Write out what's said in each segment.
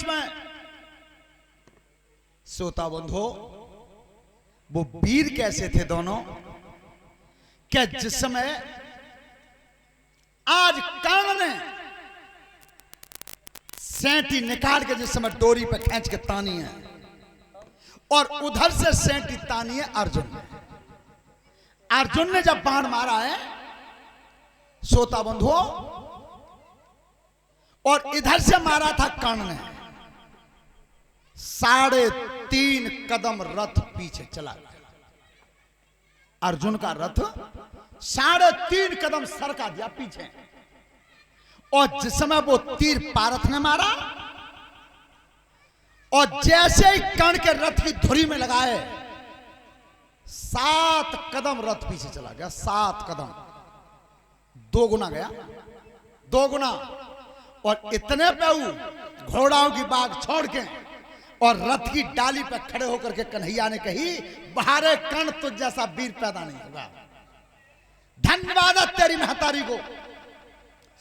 बीच में। श्रोता बंधु, वो वीर कैसे थे दोनों, क्या जिस समय आज कर्ण ने सेंटी निकाल के जिस समय डोरी पे खींच के तानी है, और उधर से सेंटी तानी है अर्जुन ने। अर्जुन ने जब बाण मारा है श्रोता बंधुओं, और इधर से मारा था कर्ण ने, 3.5 कदम रथ पीछे चला गया। अर्जुन का रथ 3.5 कदम सरका दिया पीछे, और जिस समय वो तीर पारथ ने मारा, और जैसे ही कर्ण के रथ की धुरी में लगाए, 7 कदम रथ पीछे चला गया। 7 कदम, 2 गुना गया, 2 गुना। और इतने पे घोड़ाओं की बाग छोड़ के और रथ की डाली पे खड़े होकर के कन्हैया ने कही, बाहरे कर्ण तुझ जैसा वीर पैदा नहीं होगा, धन्यवाद तेरी महतारी को।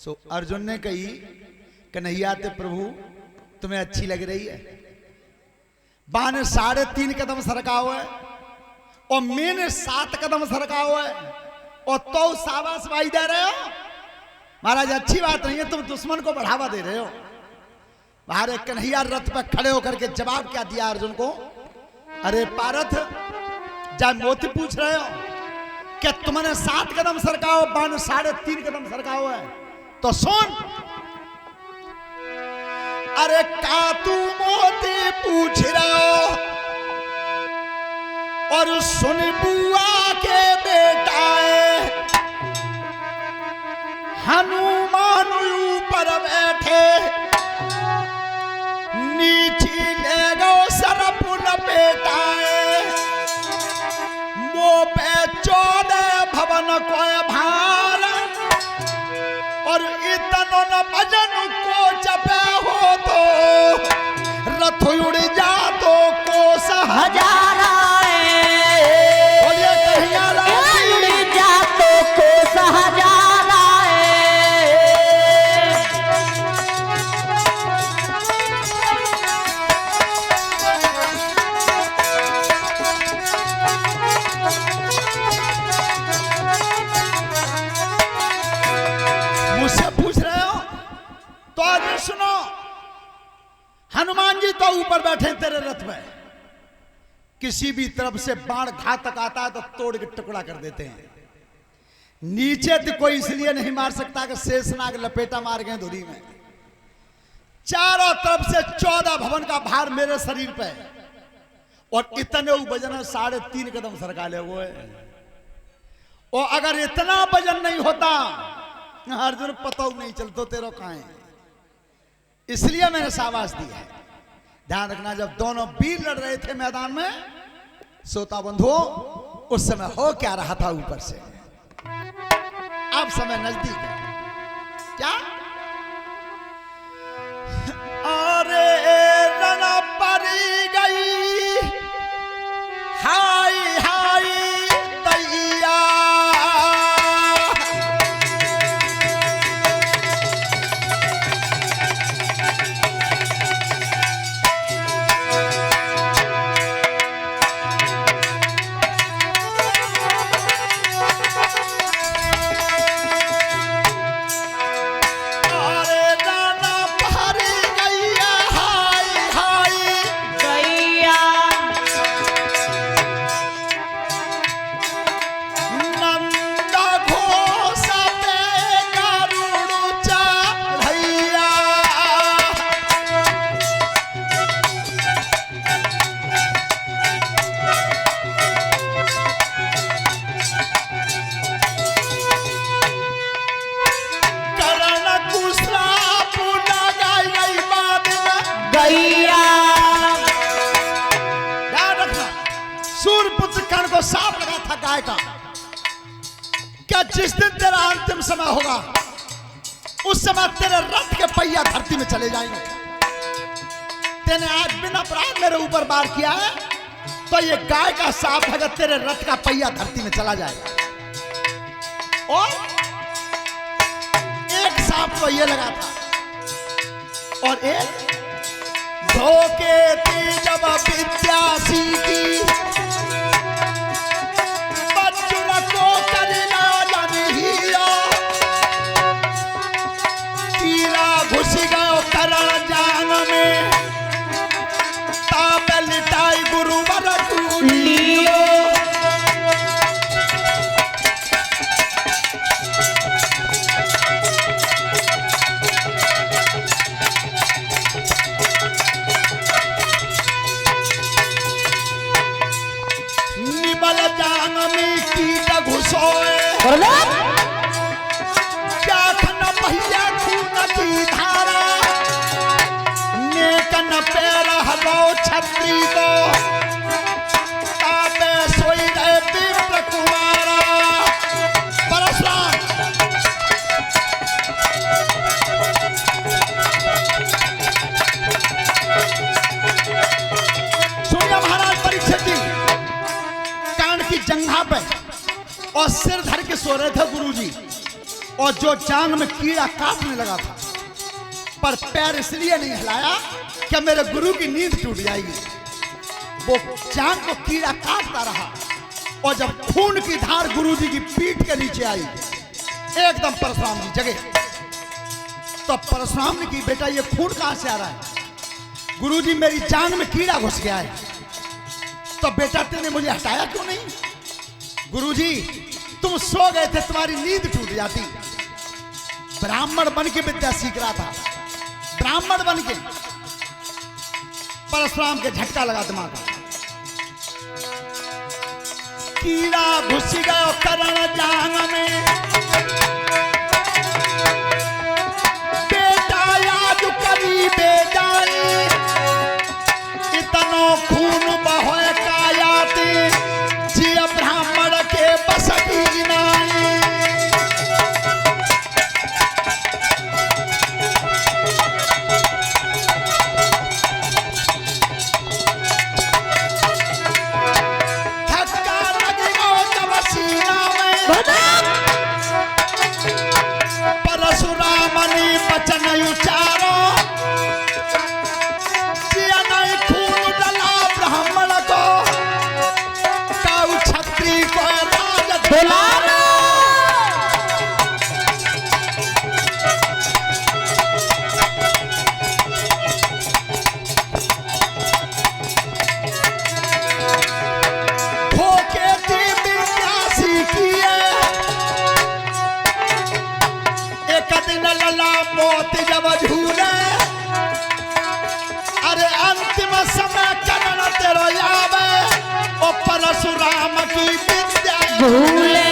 सो अर्जुन ने कही, कन्हैया ते प्रभु तुम्हें अच्छी लग रही है, बाने 3.5 कदम सरका हुआ है और मैंने 7 कदम सरका हुआ है, और तो शाबाश दे रहे हो। महाराज अच्छी बात नहीं है, तुम दुश्मन को बढ़ावा दे रहे हो। बाहर एक कन्हैया रथ पर खड़े होकर के जवाब क्या दिया अर्जुन को, अरे पारथ जब मोती पूछ रहे हो कि तुमने 7 कदम सरका हो, बाण 3.5 कदम सरका हुआ है, तो सुन, अरे का तू मोती पूछ रहे हो, और सुन बुआ के बेटा है, हनुमान ऊपर बैठे, नीचे ले गो सरपुल बेटा है, वो पे 14 भवन को भार, और इतनो न भजन को जपे हो तो, रथ उड़ जा तो कोस हजारा, बोलिए कन्हैया लाल उड़ जा तो कोस हजारा। सुनो, हनुमान जी तो ऊपर बैठे तेरे रथ में, किसी भी तरफ से बाण घातक आता है तो तोड़ के टुकड़ा कर देते हैं। नीचे तो कोई इसलिए नहीं मार सकता कि शेषनाग लपेटा मार गए धुरी में। चारों तरफ से 14 भवन का भार मेरे शरीर पे, और इतने वजन 3.5 कदम सरका ले हुए। और अगर इतना वजन नहीं होता अर्जुन पता नहीं चलता तेरो कहां है, इसलिए मैंने शाबाश दी है। ध्यान रखना, जब दोनों वीर लड़ रहे थे मैदान में श्रोता बंधुओं, उस समय हो क्या रहा था ऊपर से। अब समय नजदीक है, क्या अरे रण परी गई हाय हाय दैया, जिस दिन तेरा अंतिम समय होगा उस समय तेरे रथ के पहिया धरती में चले जाएंगे। तेने आज बिना अपराध मेरे ऊपर वार किया है, तो ये गाय का सांप अगर तेरे रथ का पहिया धरती में चला जाएगा। और एक सांप तो ये लगा था और एक धोके थी जब विद्या सीखी बच्चुन को करना जनहिया कीड़ा घुस गयो करण जान में ताप लिटाई गुरुवर लियो जान में कीट घुसोए क्या खन पहिया खून की धारा नेक न पैर हलो छत्री को तापे सोई रहे विप्र कुमारा परशुराम सुनिए महाराज परीक्षित जी की जंघा पे और सिर धर के सो रहे थे गुरुजी और जो जांग में कीड़ा काटने लगा था पर पैर इसलिए नहीं हिलाया कि मेरे गुरु की नींद टूट जाएगी। वो जांग को कीड़ा काटता रहा और जब खून की धार गुरुजी की पीठ के नीचे आई एकदम परशुराम जी जगे। तो परशुराम ने की बेटा ये खून कहां से आ रहा है? गुरुजी मेरी जांग में कीड़ा घुस गया है। तो बेटा तेने मुझे हटाया क्यों नहीं? गुरुजी तुम सो गए थे, तुम्हारी नींद टूट जाती। ब्राह्मण बन के विद्या सीख रहा था, ब्राह्मण बन के। परशुराम के झटका लगा दिमाग में। कीड़ा घुस गयो करण जान में बेटा याद करी बेजाई इतनो खून बहोए कायाती जिया ब्राह्मण के बसकी नाई। धक्का लगो जब सीना में परशुराम ने वचन उचारो जिया नहीं खून डला ब्राह्मण को काऊ छत्री को राज दिलाना। धोखे की विद्या सीखिए एक दिन लला मौत जब झूले अरे अंतिम समय करण तेरो यावे ओ परशुराम की विद्या भूले।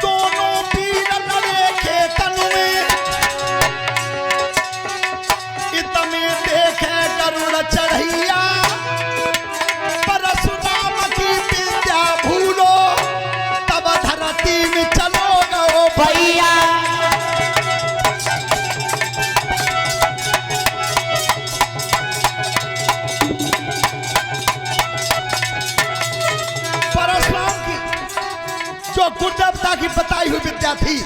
दोनों वीर लड़े खेतन में इतने देखे गरुड़ चढ़ैया परशुराम की विद्या भूलो तब धरती में चलो गो भैया। परशुराम की जो गुरुदेवता की बताई हुई विद्या थी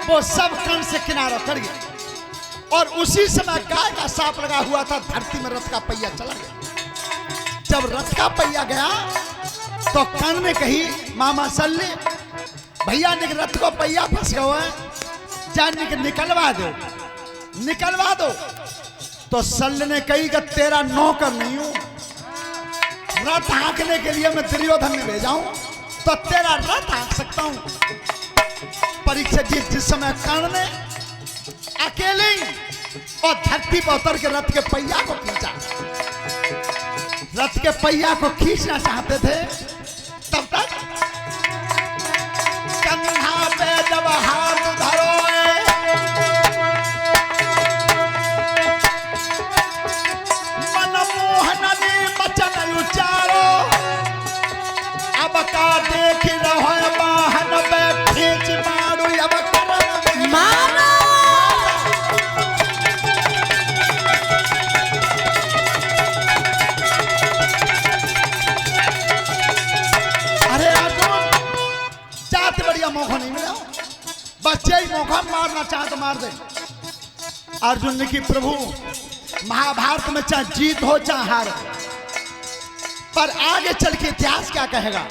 वो सब कण से किनारा कर गया और उसी समय गाय का सांप लगा हुआ था। धरती में रथ का पहिया चला गया। जब रथ का पहिया गया तो कान में कही मामा सल्ले भैया ने रथ को पहिया फंस गया है जाने के निकलवा दो निकलवा दो। तो सल्ले ने कही कि तेरा नौकर नहीं हूं, रथ हाँकने के लिए मैं दुर्योधन में भेजा हूं तो तेरा रथ हाँक सकता हूं। परीक्षित जी जिस समय कर्ण ने अकेले और धरती पर उतर के रथ के पहिया को खींचा, रथ के पहिया को खींचना चाहते थे तब तक कंधा पे जब हाथ धरो मनमोहन ने वचन उचारो अब का देख रहो वाहन पे खींच मारो अब करण मारो। मौका मारना चाहे तो मार दे। अर्जुन ने कि प्रभु महाभारत में चाहे जीत हो चाहे हार हो, पर आगे चल के इतिहास क्या कहेगा?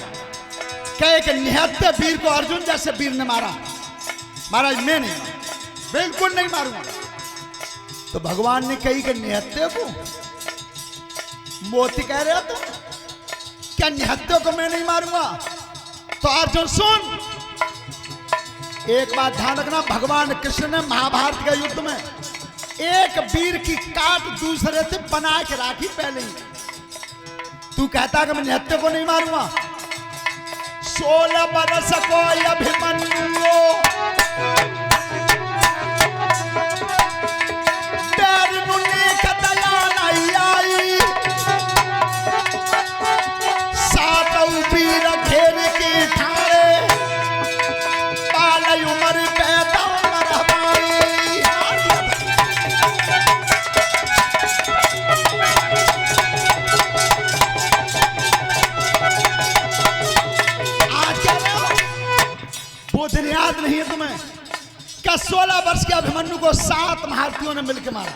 कहे कि निहत्थे वीर को अर्जुन जैसे वीर ने मारा। महाराज मैं नहीं, बिल्कुल नहीं मारूंगा। तो भगवान ने कही कि निहत्थे को मोती कह रहे हो तुम, क्या निहत्थे को मैं नहीं मारूंगा? तो अर्जुन सुन, एक बात ध्यान रखना, भगवान कृष्ण ने महाभारत के युद्ध में एक वीर की काट दूसरे से बना के राखी पहले ही। तू कहता कि मैं निहत्थे को नहीं मारूंगा। 16 बरस को अभिमन्यु याद नहीं है तुम्हें क्या? 16 वर्ष के अभिमन्यु को 7 महारथियों ने मिलकर मारा।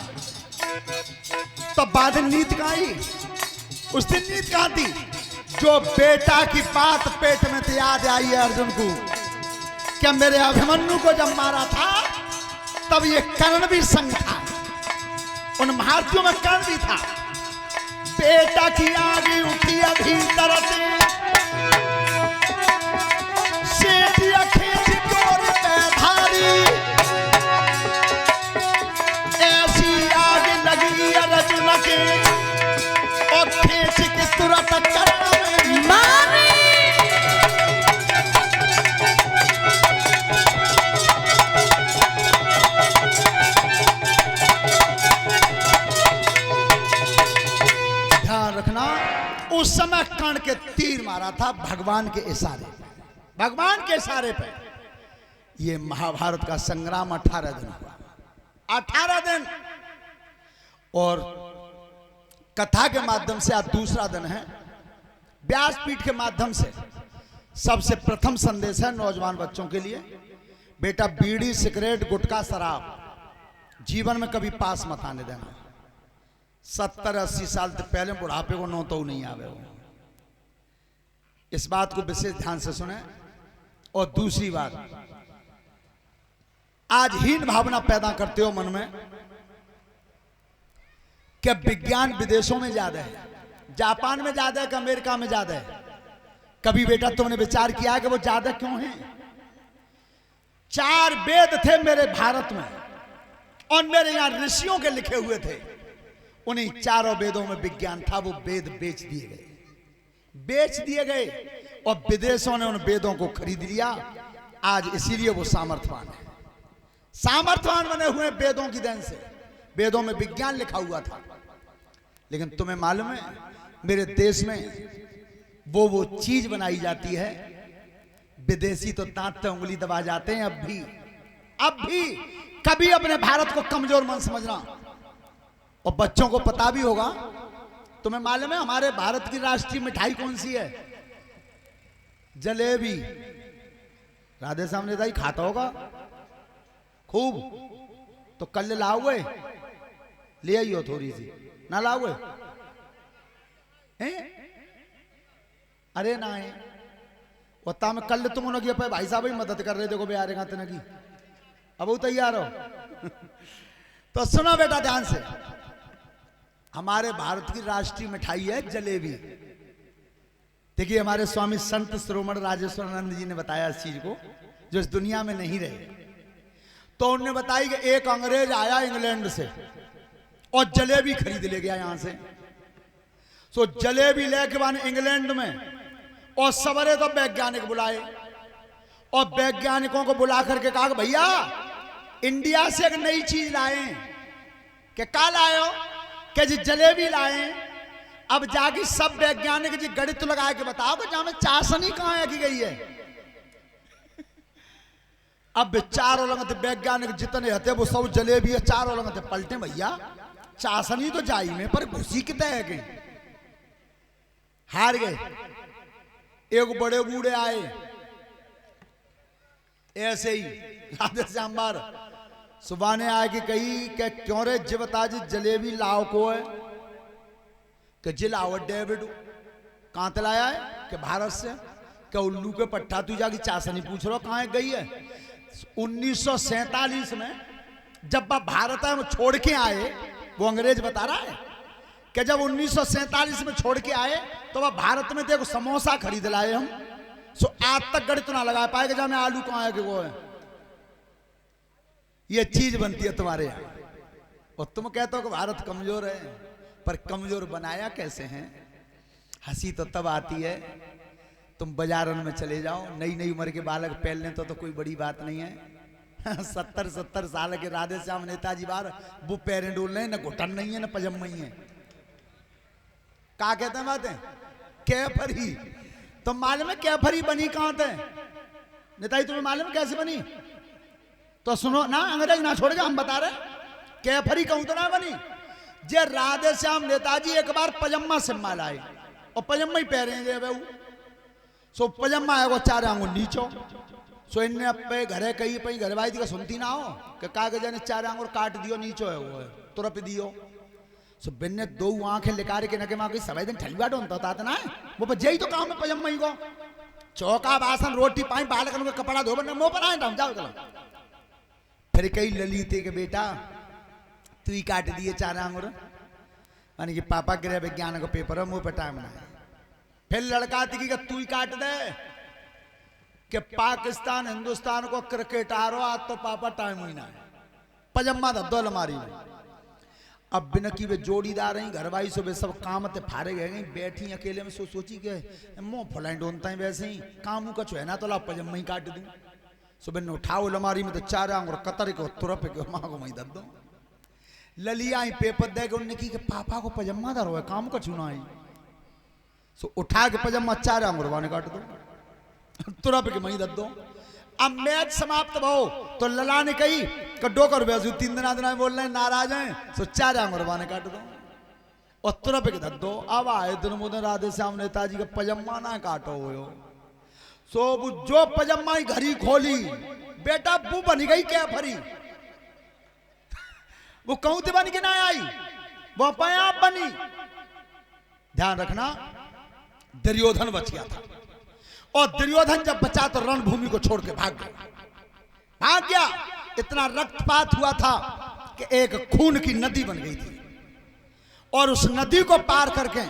तो बाद नीति कहां आई? उस दिन नीति कहां थी? जो बेटा की बात पेट में तो याद आई है अर्जुन को, क्या मेरे अभिमन्यु को जब मारा था तब ये कर्ण भी संग था, उन महारथियों में कर्ण भी था। बेटा की आगे उठी अभी तरफ ऐसी आग लगी अर्जुन के और खींच के तुरंत कर्ण में मारी। ध्यान रखना, उस समय कर्ण के तीर मारा था भगवान के इशारे पे, भगवान के इशारे पे। ये महाभारत का संग्राम 18 दिन हुआ, 18 दिन। और कथा के माध्यम से आज दूसरा दिन है, व्यासपीठ के माध्यम से सबसे प्रथम संदेश है नौजवान बच्चों के लिए। बेटा बीड़ी सिगरेट गुटखा शराब जीवन में कभी पास मत आने देना। 70-80 साल से पहले बुढ़ापे को नो तो नहीं आवे हो। इस बात को विशेष ध्यान से सुने। और दूसरी बात, आज हीन भावना पैदा करते हो मन में कि विज्ञान विदेशों में ज्यादा है, जापान में ज्यादा है कि अमेरिका में ज्यादा है। कभी बेटा तुमने विचार किया कि वो ज्यादा क्यों है? 4 वेद थे मेरे भारत में और मेरे यहां ऋषियों के लिखे हुए थे। उन्हीं 4 वेदों में विज्ञान था, वो वेद बेच दिए गए, बेच दिए गए और विदेशों ने उन वेदों को खरीद लिया। आज इसीलिए वो सामर्थ्यवान है, सामर्थ्यवान बने हुए वेदों की देन से। वेदों में विज्ञान लिखा हुआ था, लेकिन तुम्हें मालूम है मेरे देश में वो चीज बनाई जाती है, विदेशी तो दांत पे उंगली दबा जाते हैं। अब भी कभी अपने भारत को कमजोर मन समझना। और बच्चों को पता भी होगा, तुम्हें मालूम है हमारे भारत की राष्ट्रीय मिठाई कौन सी है? जलेबी। राधे सामने दाई खाता होगा खूब, तो कल लाओगे, ले आइयो थोड़ी सी, ना लाओगे? अरे ना है उतना में कल तुम उन्होंने पे भाई साहब ही मदद कर रहे, देखो बेहारे खाते की, अब वो तैयार हो। तो सुनो बेटा ध्यान से, हमारे भारत की राष्ट्रीय मिठाई है जलेबी। देखिए हमारे स्वामी संत श्रोमण राजेश्वरानंद जी ने बताया इस चीज को, जो इस दुनिया में नहीं रहे। तो उन्होंने बताई कि एक अंग्रेज आया इंग्लैंड से और जलेबी खरीद ले गया यहां से। तो जलेबी लेके बाद इंग्लैंड में, और सवेरे तो वैज्ञानिक बुलाए और वैज्ञानिकों को बुला करके कहा कि भैया इंडिया से एक नई चीज लाए। कि क्या लाए हो? कि जी जलेबी लाए। अब जाके सब वैज्ञानिक जी गणित लगा के बताओ कि जहां में चाशनी कहां की गई है। अब चारों लगते वैज्ञानिक जितने हते वो सब जलेबी है, चारों लगते पलटे भैया चाशनी तो जाई में पर घुसी कितने है गई। हार गए। एक बड़े बूढ़े आए, ऐसे ही राधे श्याम बार सुबह ने आके कही कि क्यों रे जिवताज जलेबी लाओ को है कि जिलाओ डेविड कहां तलाया है कि भारत से क्या उल्लू के पट्टा तू जाके चाशनी पूछ रहा कहां गई है। 1947 में जब वह भारत में छोड़ के आए, वो अंग्रेज बता रहा है कि जब 1947 में छोड़ के आए तो वह भारत में देखो समोसा खरीद लाए हम। सो आज तक गणित ना लगा पाएगा जब मैं आलू कहां है कि वो है। ये चीज बनती है तुम्हारे यहाँ और तुम कहते हो कि भारत कमजोर है, पर कमजोर बनाया कैसे हैं। हंसी तो तब आती है तुम बाजारों में चले जाओ, नई नई उम्र के बालक पहल लें तो कोई बड़ी बात नहीं है। 70 साल के राधे श्याम नेताजी बार वो पैरें डोल रहे, न घुटन नहीं है न पजम नहीं है। क्या कहते हैं बातें कैफरी। तो मालूम है कैफरी बनी कहां थे नेताजी, तुम्हें मालूम कैसे बनी? तो सुनो ना, अंग्रेज ना छोड़ेगा, हम बता रहे कैफरी कहूं तो ना बनी। जे राधे श्याम नेताजी एक बार पजम्मा से माल आए और पजम्मा ही पहरे जे बहू। सो पजम्मा है वो 4 आंगुल नीचो। सो इनने पे घरे कही पई घर भाई दी का सुनती ना हो कि कागज ने 4 आंगुल काट दियो नीचो है वो तुरप दियो। सो बिन्ने 2 आंखें लिकार के नके मां कोई सवाई दिन ठलवा ढोंता था ना वो पर जई तो काम में पजम्मा ही को चौका बासन रोटी पाई बालक के कपड़ा धो बन मुंह पर आए हम जाओ चलो। फिर कई ललिते के बेटा तू ही काट दिए 4 आंगुर, मानी कि पापा गृह विज्ञान का पेपर है मुंह पे टाइम ना है। फिर लड़का थी कि तू ही काट दे कि पाकिस्तान हिंदुस्तान को क्रिकेट आ रहा आज तो पापा टाइम ही ना है। पजम्मा धद्दो अलमारी में। अब बिना की वे जोड़ीदार हैं घर भाई सुबह सब काम ते फारे गए बैठी अकेले में सोची के मुंह फुलाई ढूंढता है वैसे ही काम का छो है ना तो ला पजम्मा ही काट दूं। सुबह ने उठाओ अलमारी में तो 4 आंगुर कतर को तुरप के माँ को वहीं दद दो। ललिया ही पेपर दे के उन्होंने की कि पापा को पजम्मा दर हो काम का चुना ही। सो उठा के पजम्मा 4 आंगुर वाने काट दो तुरप के वहीं दद दो। अब मैच समाप्त हो तो लला ने कही कड्डो कर 3 दिन बोल रहे हैं नाराज हैं। सो 4 आंगुर वाने काट दो और तुरप के दद दो। अब आए दिन मुझे राधे श्याम नेताजी का पजम्मा ना काटो हो। सो जो पजम्मा ही घड़ी खोली बेटा वो बनी गई क्या फरी। वो कहूं थे बन के ना आई वो अपने आप बनी। ध्यान रखना दुर्योधन बच गया था और दुर्योधन जब बचा तो रणभूमि को छोड़ के भाग गया। इतना रक्तपात हुआ था कि एक खून की नदी बन गई थी और उस नदी को पार करके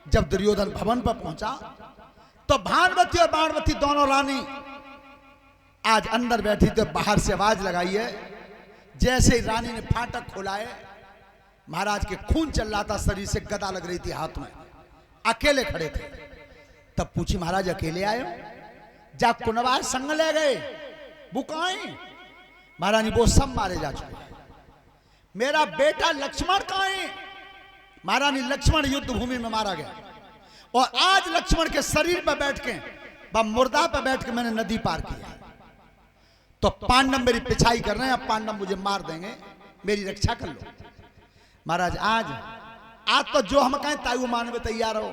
जब दुर्योधन भवन पर पहुंचा तो भानुमति और बाणवती दोनों रानी आज अंदर बैठी तो बाहर से आवाज लगाई है। जैसे ही रानी ने फाटक खोला है महाराज के खून चल रहा था, शरीर से गदा लग रही थी हाथ में, अकेले खड़े थे। तब पूछी महाराज अकेले आए हो? जा कुनवार संग ले गए वो कहां है? महारानी वो सब मारे जा चुके। मेरा बेटा लक्ष्मण कहां है? महारानी लक्ष्मण युद्ध भूमि में मारा गया और आज लक्ष्मण के शरीर पर बैठ के मुर्दा पर बैठ के मैंने नदी पार किया। तो पांडव मेरी पिछाई कर रहे हैं, अब पांडव मुझे मार देंगे, मेरी रक्षा कर लो। महाराज आज तो जो हम कहें ताऊ मानने में तैयार हो,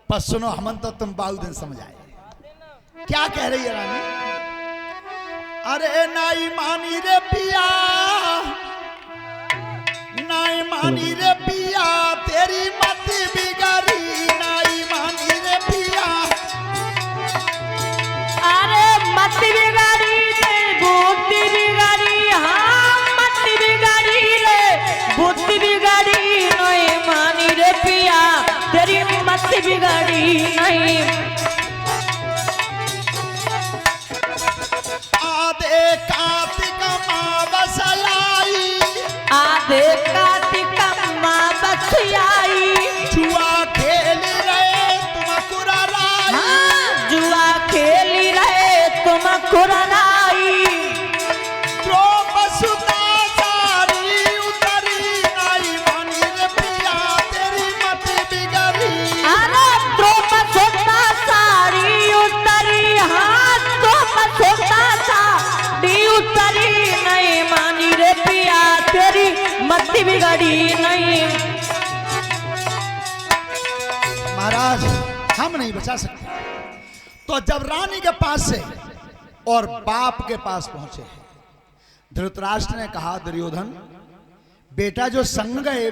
पर सुनो हमन तो तुम बाहु दिन समझ आए। क्या कह रही है रानी? अरे नाई मानी रे पिया, नाई मानी रे पिया, तेरी मत बिगाड़ी, नाई मानी रे पिया। अरे मत बिगाड़ी रे बुद्धि बिगाड़ी, हाँ मत बिगाड़ी रे बुद्धि बिगाड़ी, नाई मानी रे पिया, तेरी मत बिगाड़ी नहीं। आधे कार्तिक माँ बसलाई, आधे कार्तिक माँ बसलाई, जुआ खेल रहे तुम कुरालाई, हाँ जुआ खेल रहे तुम कुरालाई। द्रौपदी सारी उतरी, नाई मानी रे पिया, तेरी मत बिगड़ी। अरे द्रौपदी सारी उतरी, हाँ द्रौपदी सारी उतरी, नहीं मानी रे पिया, तेरी मत बिगड़ी नहीं। महाराज हम नहीं बचा सकते। तो जब रानी के पास से और बाप के पास पहुंचे हैं। धृतराष्ट्र ने कहा दुर्योधन बेटा जो संग गए